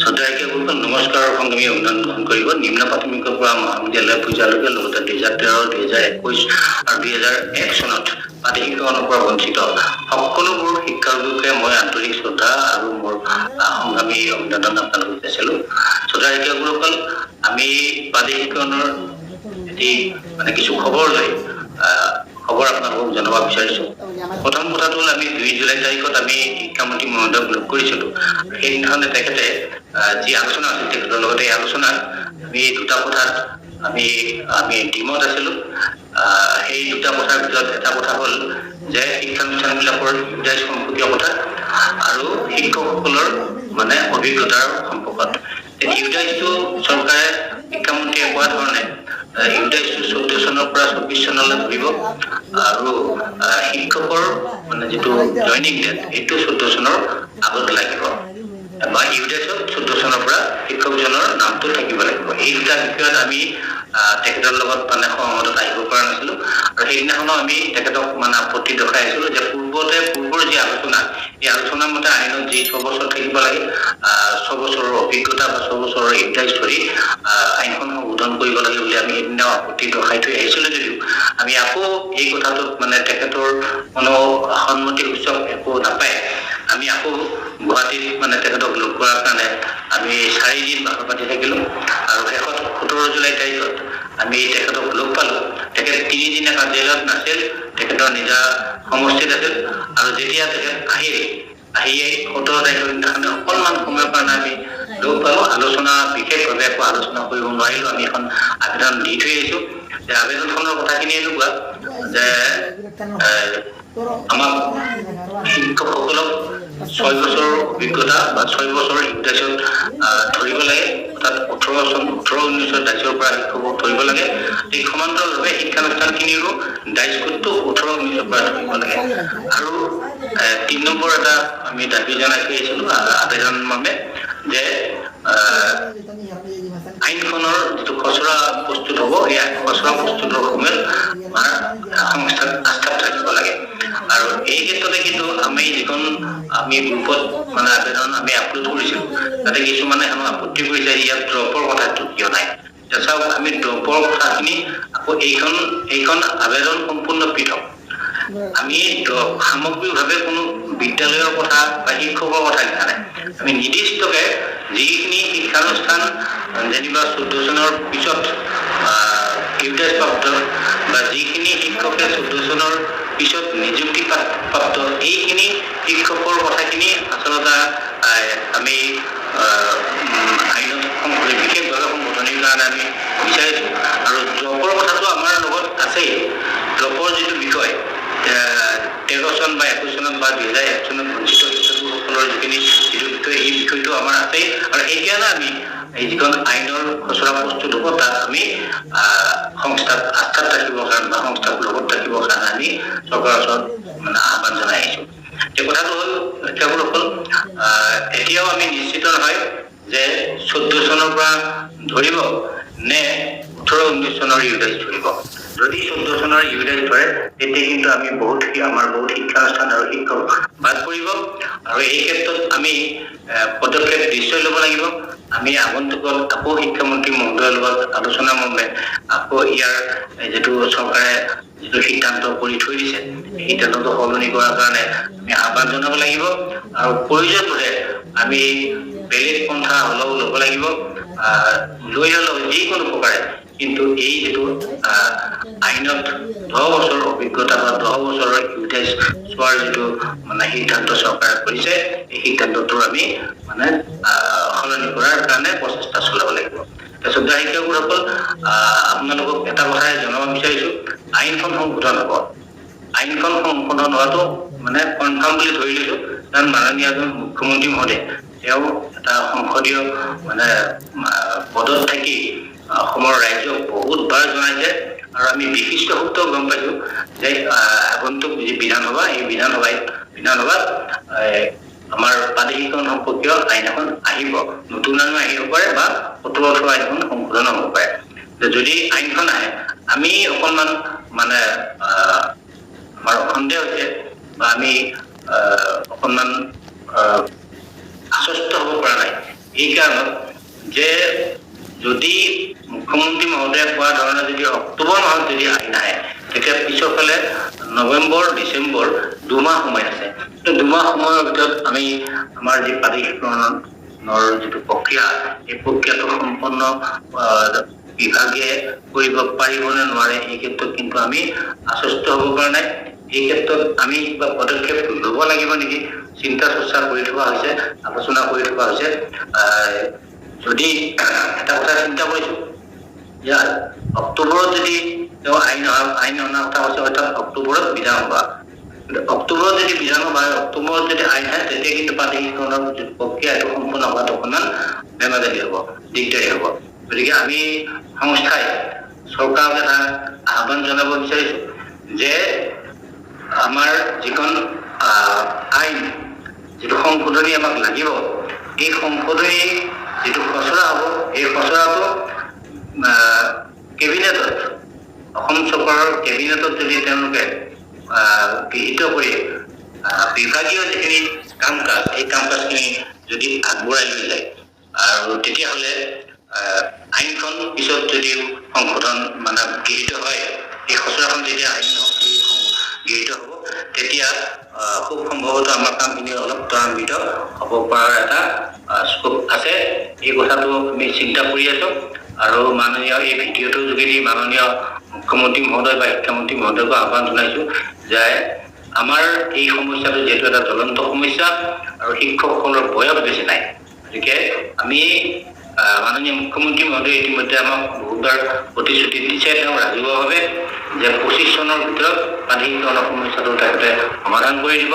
শ্ৰদ্ধাশীলসকল নমস্কাৰৰ সংগ্ৰামী অভিনন্দন গ্ৰহণ কৰিব। নিম্ন প্ৰাথমিকৰ পৰা মহাবিদ্যালয় পৰ্যায়লৈকে লগতে 2013, 2021 আৰু 2001 চনত প্ৰাদেশিকৰণৰ পৰা বঞ্চিত সকলোবোৰ শিক্ষাৰ্থীকে মই আন্তৰিক শ্ৰদ্ধা আৰু মোৰ সংগ্ৰামী অভিনন্দন আপোনালোকক জনাইছিলোঁ। শ্ৰদ্ধাশীলসকল, আমি প্ৰাদেশিকৰণৰ এটি কিছু খবৰ লৈ খবৰ আপোনালোকক জনাব বিচাৰিছোঁ। প্ৰথম কথাটো হ'ল আমি 2 জুলাই তাৰিখত আমি শিক্ষামন্ত্ৰী মহোদয়ক লগ কৰিছিলোঁ। সেইদিনাখনে তেখেতে যি আলোচনা আছিল তেখেতৰ লগতে এই আলোচনাত আমি দুটা কথাত আমি টিমত আছিলোঁ। সেই দুটা কথাৰ ভিতৰত এটা কথা হ'ল যে শিক্ষানুষ্ঠানবিলাকৰ ইউটাইজ সম্পৰ্কীয় কথা আৰু শিক্ষকসকলৰ অভিজ্ঞতাৰ সম্পৰ্কত। ইউটাইজটো চৰকাৰে শিক্ষামন্ত্ৰীয়ে কোৱা ধৰণে ইউটাইজটো 14 চনৰ পৰা 24 চনলৈ ধৰিব আৰু শিক্ষকৰ যিটো জইনিং ডেট এইটো 14 চনৰ আগত লাগিব বা ইউটাইজত 14 চনৰ পৰা শিক্ষকজনৰ নামটো থাকিব লাগিব। এই দুটা বিষয়ত আমি তেখেতৰ লগত সহমতত আহিব পৰা নাছিলোঁ আৰু সেইদিনাখনো আমি তেখেতক আপত্তি দৰ্শাইছিলোঁ যে পূৰ্বৰ যি আলোচনা এই আলোচনাৰ মতে আইনত যি 6 বছৰ থাকিব লাগে 6 বছৰৰ অভিজ্ঞতা বা 6 বছৰৰ ইউটাইজ ধৰি আইনখন সংশোধন কৰিব লাগে বুলি আমি সেইদিনা আপত্তি দৰ্শাই থৈ আহিছিলোঁ যদিও আমি আকৌ এই কথাটোত তেখেতৰ কোনো সন্মতি সূচক একো নাপায় আমি আকৌ গুৱাহাটীত তেখেতক লগ কৰাৰ কাৰণে আমি 4 দিন বাস পাতি থাকিলোঁ আৰু শেষত 17 জুলাই তাৰিখত আমি তেখেতক লগ পালোঁ। তেখেত 3 দিনীয়া কাৰ্যালয়ত নাছিল, তেখেতৰ নিজা সমষ্টিত আছিল আৰু যেতিয়া তেখেত আহিয়ে 17 তাৰিখৰ দিনাখনে অকণমান সময়ৰ কাৰণে আমি লগ পালোঁ। আলোচনা বিশেষভাৱে একো আলোচনা কৰিব নোৱাৰিলোঁ। আমি এখন আবেদন দি থৈ আহিছোঁ যে আবেদনখনৰ কথাখিনি এনেকুৱা যে আমাক শিক্ষকসকলক 6 বছৰৰ অভিজ্ঞতা বা 6 বছৰৰ ইউটাইজত ধৰিব লাগে, অৰ্থাৎ 18-19 ডাইচৰ পৰা শিক্ষকক ধৰিব লাগে। এই সমান্তৰালভাৱে শিক্ষানুষ্ঠানখিনিৰো ডাইচ কোডটো 18-19 পৰা ধৰিব লাগে আৰু 3 নম্বৰ এটা আমি দাবী জনাই থৈ আহিছিলোঁ আবেদন মৰ্মে যে আইনখনৰ যিটো খচৰা প্ৰস্তুত হ'ব এই খচৰা প্ৰস্তুতৰ সময়ত সংস্থাত আস্থাত থাকিব লাগে আৰু এই ক্ষেত্ৰতে কিন্তু আমি গ্ৰুপত আবেদন আমি আপলোড কৰিছিলোঁ তাতে কিছুমানে আপত্তি কৰিছে ইয়াত ড্ৰপৰ কথাটো কিয় নাই। চাওক, আমি ড্ৰপৰ কথাখিনি আকৌ এইখন আবেদন সম্পূৰ্ণ পৃথক। আমি সামগ্ৰিকভাৱে কোনো বিদ্যালয়ৰ কথা বা শিক্ষকৰ কথা লিখা নাই। আমি নিৰ্দিষ্টকে যিখিনি শিক্ষানুষ্ঠান যেনিবা 14 চনৰ পিছত ইউটাইজ প্ৰাপ্ত বা যিখিনি শিক্ষকে 14 চনৰ পিছত নিযুক্তি প্ৰাপ্ত এইখিনি শিক্ষকৰ কথাখিনি আচলতে আমি আইনত বিশেষভাৱে সংশোধনীৰ কাৰণে আমি বিচাৰিছোঁ আৰু ড্ৰপৰ কথাটো আমাৰ লগত আছেই। ড্ৰপৰ যিটো বিষয় 13 চন বা 21 চনত বা 2001 চনত বঞ্চিত শিক্ষাৰ্থীসকলৰ যিটো বিষয় এই বিষয়টো আমাৰ আছেই আৰু সেইকাৰণে আমি এই যিখন আইনৰ খচৰা প্ৰস্তুত হ'ব তাত আমি সংস্থাত আস্থাত ৰাখিবৰ কাৰণে বা সংস্থাক লগত ৰাখিবৰ কাৰণে আমি চৰকাৰৰ ওচৰত আহ্বান জনাই আহিছোঁ। এই কথাটো হ'ল শিক্ষাৰ্থীসকল এতিয়াও আমি নিশ্চিত নহয় যে 14 চনৰ পৰা ধৰিব নে 18-19 চনৰ ইউটাইজ ধৰিব। যদি 14 চনৰ ইউটাইজ ধৰে তেতিয়া কিন্তু আমি আমাৰ বহুত শিক্ষানুষ্ঠান আৰু শিক্ষক বাদ পৰিব আৰু এই ক্ষেত্ৰত আমি পদক্ষেপ নিশ্চয় ল'ব লাগিব। আমি আগন্তুকত আকৌ শিক্ষামন্ত্ৰী মহোদয়ৰ লগত আলোচনা মৰ্মে আকৌ ইয়াৰ যিটো চৰকাৰে যিটো সিদ্ধান্ত কৰি থৈ দিছে এই সিদ্ধান্তটো সলনি কৰাৰ কাৰণে আমি আহ্বান জনাব লাগিব আৰু প্ৰয়োজন হ'লে আমি বেলেগ পন্থা হ'লেও ল'ব লাগিব। লৈ হ'লেও যিকোনো প্ৰকাৰে কিন্তু এই যিটো আইনত 10 বছৰৰ অভিজ্ঞতা বা 10 বছৰৰ ইউটাইজ চোৱাৰ যিটো সিদ্ধান্ত চৰকাৰে কৰিছে এই সিদ্ধান্তটো আমি সলনি কৰাৰ কাৰণে প্ৰচেষ্টা চলাব লাগিব। শ্ৰদ্ধা শিক্ষকসকল, আপোনালোকক এটা কথাই জনাব বিচাৰিছোঁ, আইনখন সংশোধন হ'ব। আইনখন সংশোধন হোৱাটো কনফাৰ্ম বুলি ধৰি লৈছোঁ, কাৰণ মাননীয় মুখ্যমন্ত্ৰী মহোদয় তেওঁ এটা সংসদীয় পদত থাকি অসমৰ ৰাইজক বহুতবাৰ জনাইছে আৰু আমি বিশিষ্ট সূত্ৰও গম পাইছোঁ যে আগন্তুক যি বিধানসভা এই বিধানসভাত আমাৰ প্ৰাদেশিকৰণ সম্পৰ্কীয় আইন এখন আহিব, নতুন আইন আহিব পাৰে বা 17-18 আইনখন সংশোধন হ'ব পাৰে। যদি আইনখন আহে আমি অকণমান আমাৰ সন্দেহ হৈছে বা আমি অকণমান আশ্বস্ত হ'ব পৰা নাই। এই কাৰণত যে যদি মুখ্যমন্ত্ৰী মহোদয়ে কোৱা ধৰণে যদি অক্টোবৰ মাহত যদি আইন আহে তেতিয়া পিছৰফালে নৱেম্বৰ ডিচেম্বৰ 2 মাহ সময় আছে। 2 মাহ সময়ৰ ভিতৰত আমি আমাৰ যি প্ৰাধিকৰণৰ যিটো প্ৰক্ৰিয়া এই প্ৰক্ৰিয়াটো সম্পন্ন বিভাগে কৰিব পাৰিব নে নোৱাৰে এই ক্ষেত্ৰত কিন্তু আমি আশ্বস্ত হ'ব পৰা নাই। এই ক্ষেত্ৰত আমি কিবা পদক্ষেপ ল'ব লাগিব নেকি চিন্তা চৰ্চা কৰি থকা হৈছে, আলোচনা কৰি থকা হৈছে। যদি এটা কথা চিন্তা কৰিছো যে অক্টোবৰত যদি তেওঁ আইন অনা কথা হৈছে অৰ্থাৎ অক্টোবৰত বিধানসভা, অক্টোবৰত যদি বিধানসভা অক্টোবৰত যদি আইন হয় তেতিয়া কিন্তু প্ৰাধিকৰণৰ প্ৰক্ৰিয়া এইটো সম্পূৰ্ণ হোৱাত অকণমান বেমাজালি হ'ব, দিগদাৰী হ'ব। গতিকে আমি সংস্থাই চৰকাৰক এটা আহ্বান জনাব বিচাৰিছো যে আমাৰ যিখন আইন যিটো সংশোধনী আমাক লাগিব এই সংশোধনী যিটো খচৰা হ'ব এই খচৰাটো কেবিনেটত অসম চৰকাৰৰ কেবিনেটত যদি তেওঁলোকে গৃহীত কৰি বিভাগীয় যিখিনি কাম কাজ এই কাম কাজখিনি যদি আগবঢ়াই লৈ যায় আৰু তেতিয়াহ'লে আইনখন পিছত যদি সংশোধন মানে গৃহীত হয় এই খচৰাখন যেতিয়া আইন গৃহীত হ'ব তেতিয়া খুব সম্ভৱতঃ আমাৰ কামখিনি অলপ ত্বৰান্বিত হ'ব পৰাৰ এটা স্কোপ আছে। এই কথাটো আমি চিন্তা কৰি আছো আৰু মাননীয় এই ভিডিঅ'টোৰ যোগেদি মাননীয় মুখ্যমন্ত্ৰী মহোদয় বা শিক্ষামন্ত্ৰী মহোদয়ক আহ্বান জনাইছো যে আমাৰ এই সমস্যাটো যিহেতু এটা জ্বলন্ত সমস্যা আৰু শিক্ষকসকলৰ বয়স বেছি নাই, গতিকে আমি মাননীয় মুখ্যমন্ত্ৰী মহোদয়ে ইতিমধ্যে আমাক বহুবাৰ প্ৰতিশ্ৰুতি দিছে তেওঁ ৰাজহুৱাভাৱে যে 25 চনৰ ভিতৰত প্ৰাধিকৰণৰ সমস্যাটো তেখেতে সমাধান কৰি দিব।